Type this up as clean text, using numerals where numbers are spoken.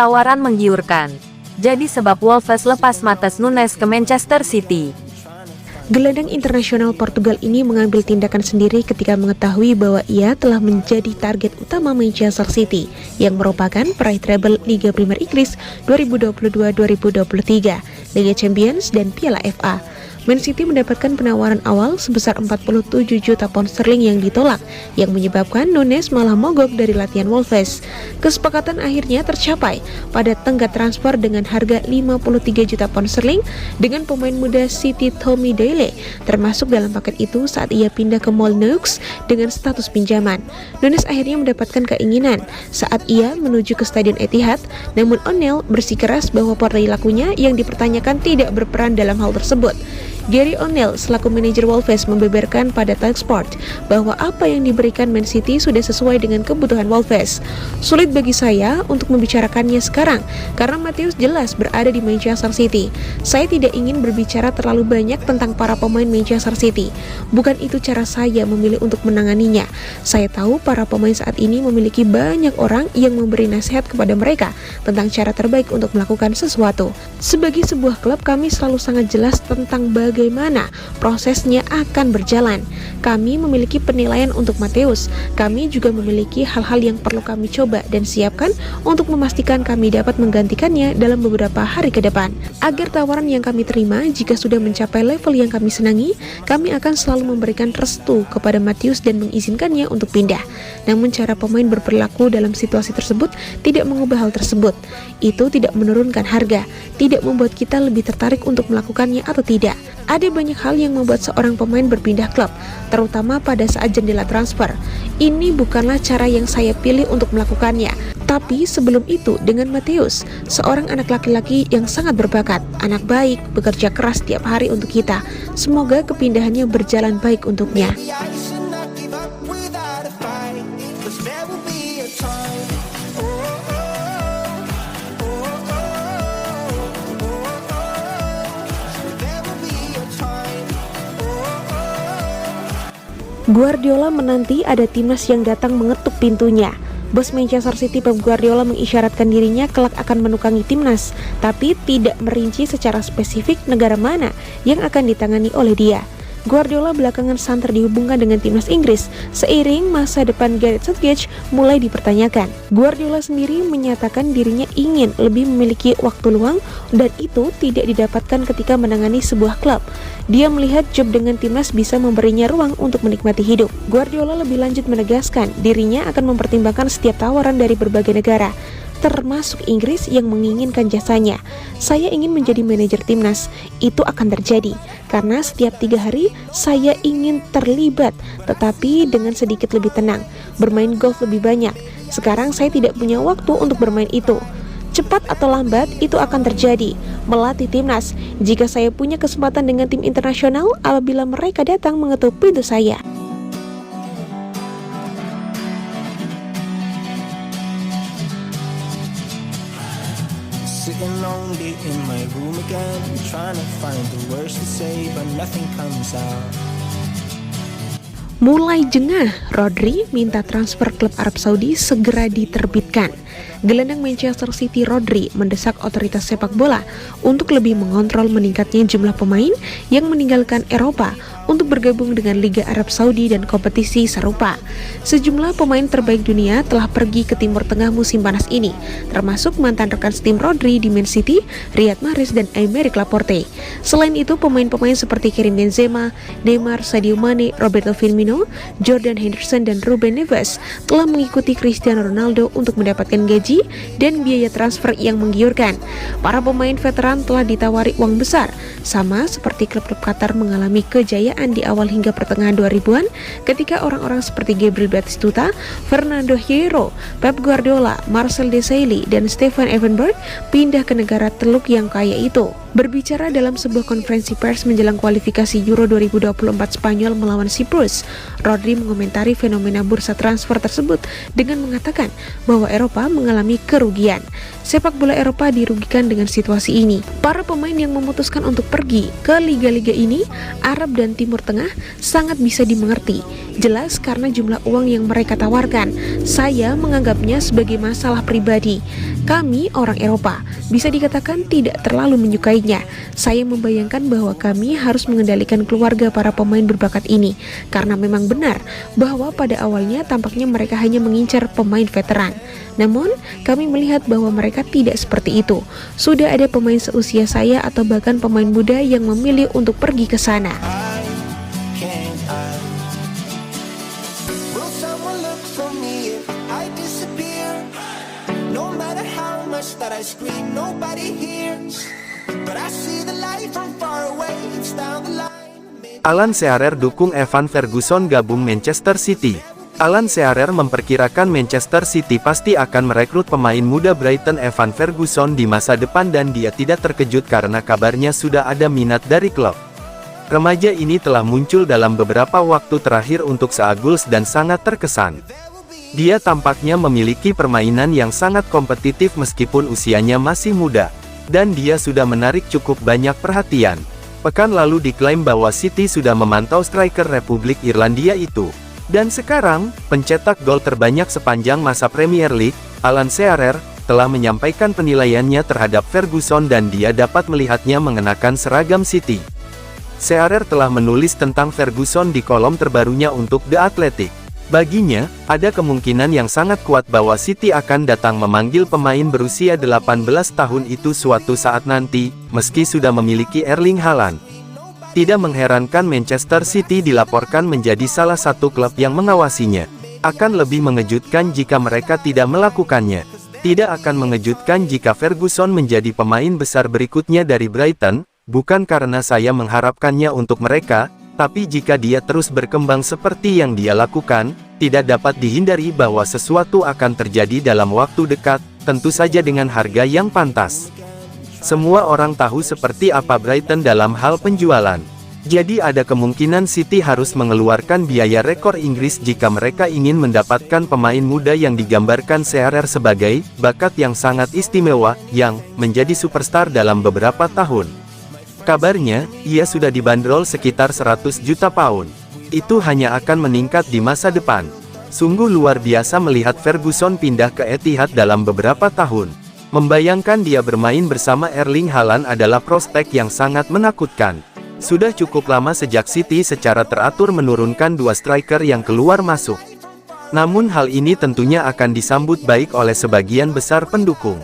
Tawaran menggiurkan jadi sebab Wolves lepas Matheus Nunes ke Manchester City. Gelandang internasional Portugal ini mengambil tindakan sendiri ketika mengetahui bahwa ia telah menjadi target utama Manchester City yang merupakan peraih treble Liga Premier Inggris 2022-2023, Liga Champions, dan Piala FA. Man City mendapatkan penawaran awal sebesar 47 juta pound sterling yang ditolak, yang menyebabkan Nunes malah mogok dari latihan Wolves. Kesepakatan akhirnya tercapai pada tenggat transfer dengan harga 53 juta pound sterling dengan pemain muda City Tommy Daley, termasuk dalam paket itu saat ia pindah ke Molineux dengan status pinjaman. Nunes akhirnya mendapatkan keinginan saat ia menuju ke Stadion Etihad, namun O'Neill bersikeras bahwa perilakunya yang dipertanyakan tidak berperan dalam hal tersebut. Gary O'Neill selaku manajer Wolves membeberkan pada Talksport bahwa apa yang diberikan Man City sudah sesuai dengan kebutuhan Wolves. Sulit bagi saya untuk membicarakannya sekarang karena Matheus jelas berada di Manchester City. Saya tidak ingin berbicara terlalu banyak tentang para pemain Manchester City. Bukan itu cara saya memilih untuk menanganinya. Saya tahu para pemain saat ini memiliki banyak orang yang memberi nasihat kepada mereka tentang cara terbaik untuk melakukan sesuatu. Sebagai sebuah klub, kami selalu sangat jelas tentang bagaimana prosesnya akan berjalan. Kami memiliki penilaian untuk Matheus. Kami juga memiliki hal-hal yang perlu kami coba dan siapkan untuk memastikan kami dapat menggantikannya dalam beberapa hari ke depan. Agar tawaran yang kami terima jika sudah mencapai level yang kami senangi, kami akan selalu memberikan restu kepada Matheus dan mengizinkannya untuk pindah. Namun cara pemain berperilaku dalam situasi tersebut tidak mengubah hal tersebut. Itu tidak menurunkan harga, tidak membuat kita lebih tertarik untuk melakukannya atau tidak. Ada banyak hal yang membuat seorang pemain berpindah klub, terutama pada saat jendela transfer. Ini bukanlah cara yang saya pilih untuk melakukannya. Tapi sebelum itu dengan Matheus, seorang anak laki-laki yang sangat berbakat, anak baik, bekerja keras setiap hari untuk kita. Semoga kepindahannya berjalan baik untuknya. Guardiola menanti ada timnas yang datang mengetuk pintunya. Bos Manchester City Pep Guardiola mengisyaratkan dirinya kelak akan menukangi timnas, tapi tidak merinci secara spesifik negara mana yang akan ditangani oleh dia. Guardiola belakangan santer dihubungkan dengan timnas Inggris seiring masa depan Gareth Southgate mulai dipertanyakan. Guardiola sendiri menyatakan dirinya ingin lebih memiliki waktu luang dan itu tidak didapatkan ketika menangani sebuah klub. Dia melihat job dengan timnas bisa memberinya ruang untuk menikmati hidup. Guardiola lebih lanjut menegaskan dirinya akan mempertimbangkan setiap tawaran dari berbagai negara, termasuk Inggris yang menginginkan jasanya. Saya ingin menjadi manajer timnas, itu akan terjadi karena setiap 3 hari saya ingin terlibat, tetapi dengan sedikit lebih tenang, bermain golf lebih banyak. Sekarang saya tidak punya waktu untuk bermain itu. Cepat atau lambat itu akan terjadi. Melatih timnas, jika saya punya kesempatan dengan tim internasional apabila mereka datang mengetuk pintu saya. Sitting lonely in my room again, trying to find the words to say, but nothing comes out. Mulai jengah, Rodri minta transfer klub Arab Saudi segera diterbitkan. Gelandang Manchester City Rodri mendesak otoritas sepak bola untuk lebih mengontrol meningkatnya jumlah pemain yang meninggalkan Eropa untuk bergabung dengan Liga Arab Saudi dan kompetisi serupa. Sejumlah pemain terbaik dunia telah pergi ke Timur Tengah musim panas ini, termasuk mantan rekan setim Rodri di Man City, Riyad Mahrez dan Aymeric Laporte. Selain itu, pemain-pemain seperti Karim Benzema, Neymar, Sadio Mane, Roberto Firmino, Jordan Henderson dan Ruben Neves telah mengikuti Cristiano Ronaldo untuk mendapatkan gaji dan biaya transfer yang menggiurkan. Para pemain veteran telah ditawari uang besar, sama seperti klub-klub Qatar mengalami kejayaan di awal hingga pertengahan 2000-an ketika orang-orang seperti Gabriel Batistuta, Fernando Hierro, Pep Guardiola, Marcel Desailly, dan Stefan Effenberg pindah ke negara teluk yang kaya itu. Berbicara dalam sebuah konferensi pers menjelang kualifikasi Euro 2024 Spanyol melawan Siprus, Rodri mengomentari fenomena bursa transfer tersebut dengan mengatakan bahwa Eropa mengalami kerugian. Sepak bola Eropa dirugikan dengan situasi ini. Para pemain yang memutuskan untuk pergi ke liga-liga ini, Arab dan Timur Timur Tengah sangat bisa dimengerti. Jelas karena jumlah uang yang mereka tawarkan. Saya menganggapnya sebagai masalah pribadi. Kami orang Eropa bisa dikatakan tidak terlalu menyukainya. Saya membayangkan bahwa kami harus mengendalikan keluarga para pemain berbakat ini, karena memang benar bahwa pada awalnya tampaknya mereka hanya mengincar pemain veteran. Namun, kami melihat bahwa mereka tidak seperti itu. Sudah ada pemain seusia saya atau bahkan pemain muda yang memilih untuk pergi ke sana. Alan Shearer dukung Evan Ferguson gabung Manchester City. Alan Shearer memperkirakan Manchester City pasti akan merekrut pemain muda Brighton Evan Ferguson di masa depan dan dia tidak terkejut karena kabarnya sudah ada minat dari klub. Remaja ini telah muncul dalam beberapa waktu terakhir untuk Seagulls dan sangat terkesan. Dia tampaknya memiliki permainan yang sangat kompetitif meskipun usianya masih muda, dan dia sudah menarik cukup banyak perhatian. Pekan lalu diklaim bahwa City sudah memantau striker Republik Irlandia itu. Dan sekarang, pencetak gol terbanyak sepanjang masa Premier League, Alan Shearer, telah menyampaikan penilaiannya terhadap Ferguson dan dia dapat melihatnya mengenakan seragam City. Shearer telah menulis tentang Ferguson di kolom terbarunya untuk The Athletic. Baginya, ada kemungkinan yang sangat kuat bahwa City akan datang memanggil pemain berusia 18 tahun itu suatu saat nanti, meski sudah memiliki Erling Haaland. Tidak mengherankan Manchester City dilaporkan menjadi salah satu klub yang mengawasinya. Akan lebih mengejutkan jika mereka tidak melakukannya. Tidak akan mengejutkan jika Ferguson menjadi pemain besar berikutnya dari Brighton, bukan karena saya mengharapkannya untuk mereka, tapi jika dia terus berkembang seperti yang dia lakukan, tidak dapat dihindari bahwa sesuatu akan terjadi dalam waktu dekat, tentu saja dengan harga yang pantas. Semua orang tahu seperti apa Brighton dalam hal penjualan. Jadi ada kemungkinan City harus mengeluarkan biaya rekor Inggris jika mereka ingin mendapatkan pemain muda yang digambarkan Shearer sebagai bakat yang sangat istimewa, yang menjadi superstar dalam beberapa tahun. Kabarnya, ia sudah dibanderol sekitar 100 juta pound. Itu hanya akan meningkat di masa depan. Sungguh luar biasa melihat Ferguson pindah ke Etihad dalam beberapa tahun. Membayangkan dia bermain bersama Erling Haaland adalah prospek yang sangat menakutkan. Sudah cukup lama sejak City secara teratur menurunkan dua striker yang keluar masuk. Namun hal ini tentunya akan disambut baik oleh sebagian besar pendukung.